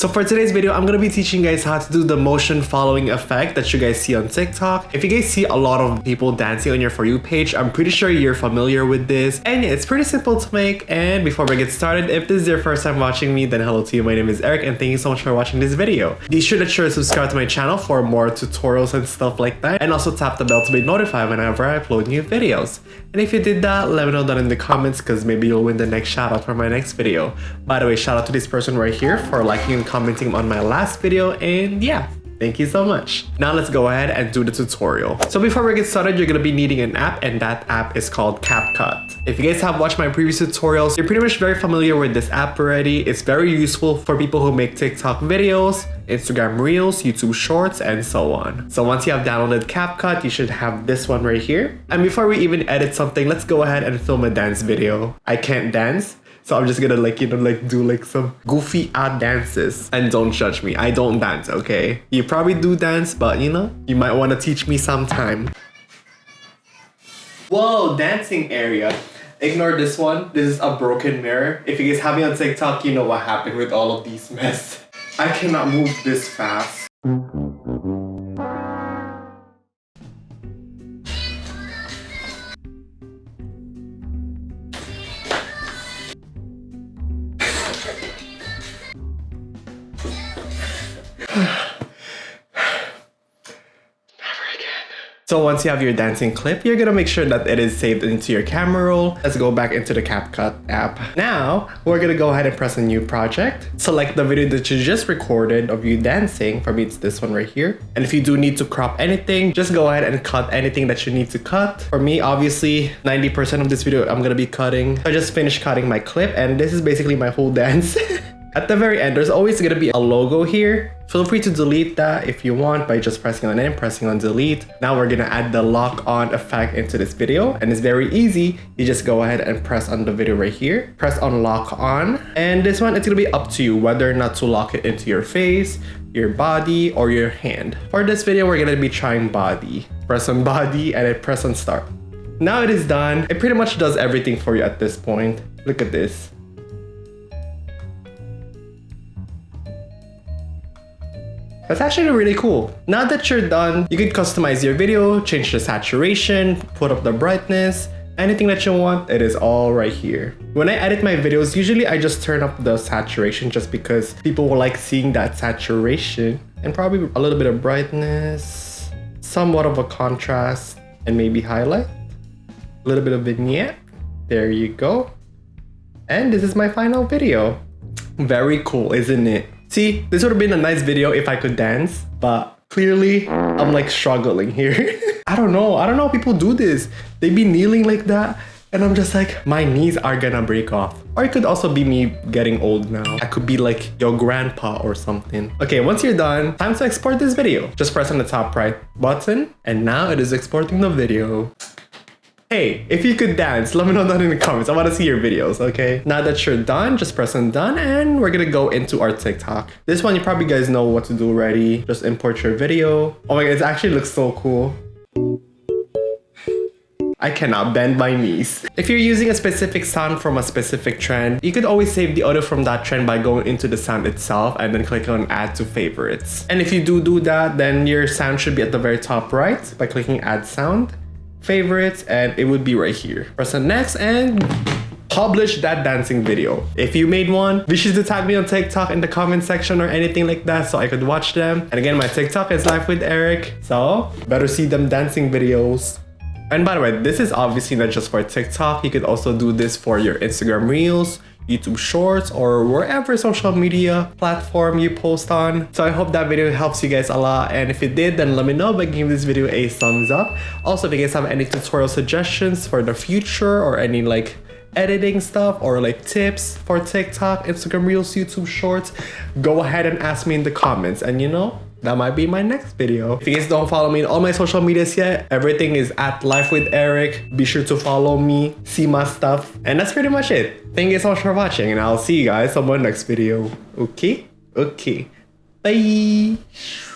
So for today's video, I'm gonna be teaching you guys how to do the motion following effect that you guys see on TikTok. If you guys see a lot of people dancing on your For You page, I'm pretty sure you're familiar with this. And yeah, it's pretty simple to make. And before we get started, if this is your first time watching me, then hello to you. My name is Eric and thank you so much for watching this video. Be sure to subscribe to my channel for more tutorials and stuff like that. And also tap the bell to be notified whenever I upload new videos. And if you did that, let me know down in the comments because maybe you'll win the next shout out for my next video. By the way, shout out to this person right here for liking and commenting on my last video, and yeah, thank you so much. Now let's go ahead and do the tutorial. So before we get started, you're gonna be needing an app, and that app is called CapCut. If you guys have watched my previous tutorials, you're pretty much very familiar with this app already. It's very useful for people who make TikTok videos, Instagram Reels, YouTube Shorts, and so on. So once you have downloaded CapCut, you should have this one right here. And before we even edit something, let's go ahead and film a dance video. I can't dance, so I'm just gonna do some goofy odd dances. And don't judge me, I don't dance, okay? You probably do dance, but you know, you might wanna teach me sometime. Whoa, dancing area. Ignore this one, this is a broken mirror. If you guys have me on TikTok, you know what happened with all of these mess. I cannot move this fast. So once you have your dancing clip, you're gonna make sure that it is saved into your camera roll. Let's go back into the CapCut app. Now, we're gonna go ahead and press a new project. Select the video that you just recorded of you dancing. For me, it's this one right here. And if you do need to crop anything, just go ahead and cut anything that you need to cut. For me, obviously, 90% of this video I'm gonna be cutting. I just finished cutting my clip, and this is basically my whole dance. At the very end, there's always gonna be a logo here. Feel free to delete that if you want by just pressing on it and pressing on delete. Now we're gonna add the lock on effect into this video, and it's very easy. You just go ahead and press on the video right here. Press on lock on, and this one, it's gonna be up to you whether or not to lock it into your face, your body, or your hand. For this video, we're gonna be trying body. Press on body and then press on start. Now it is done. It pretty much does everything for you at this point. Look at this. That's actually really cool. Now that you're done, you can customize your video, change the saturation, put up the brightness, anything that you want, it is all right here. When I edit my videos, usually I just turn up the saturation just because people will like seeing that saturation, and probably a little bit of brightness, somewhat of a contrast, and maybe highlight, a little bit of vignette. There you go. And this is my final video. Very cool, isn't it? See, this would have been a nice video if I could dance, but clearly I'm like struggling here. I don't know how people do this. They be kneeling like that, and I'm just like, my knees are gonna break off. Or it could also be me getting old now. I could be like your grandpa or something. Okay, once you're done, time to export this video. Just press on the top right button, and now it is exporting the video. Hey, if you could dance, let me know down in the comments. I want to see your videos, okay? Now that you're done, just press on done, and we're gonna go into our TikTok. This one, you probably guys know what to do already. Just import your video. Oh my god, it actually looks so cool. I cannot bend my knees. If you're using a specific sound from a specific trend, you could always save the audio from that trend by going into the sound itself and then clicking on add to favorites. And if you do that, then your sound should be at the very top right by clicking add sound, favorites, and it would be right here. Press on next and publish that dancing video. If you made one, be sure to tag me on TikTok in the comment section or anything like that so I could watch them. And again, my TikTok is Life with Erick, so better see them dancing videos. And by the way, this is obviously not just for TikTok. You could also do this for your Instagram Reels, YouTube Shorts, or wherever social media platform you post on. So I hope that video helps you guys a lot, and if it did, then let me know by giving this video a thumbs up. Also, if you guys have any tutorial suggestions for the future or any like editing stuff or like tips for TikTok, Instagram Reels, YouTube Shorts, go ahead and ask me in the comments, and you know, that might be my next video. If you guys don't follow me on all my social medias yet, everything is at Life with Erick. Be sure to follow me, see my stuff, and that's pretty much it. Thank you so much for watching, and I'll see you guys on my next video. Okay? Okay. Bye!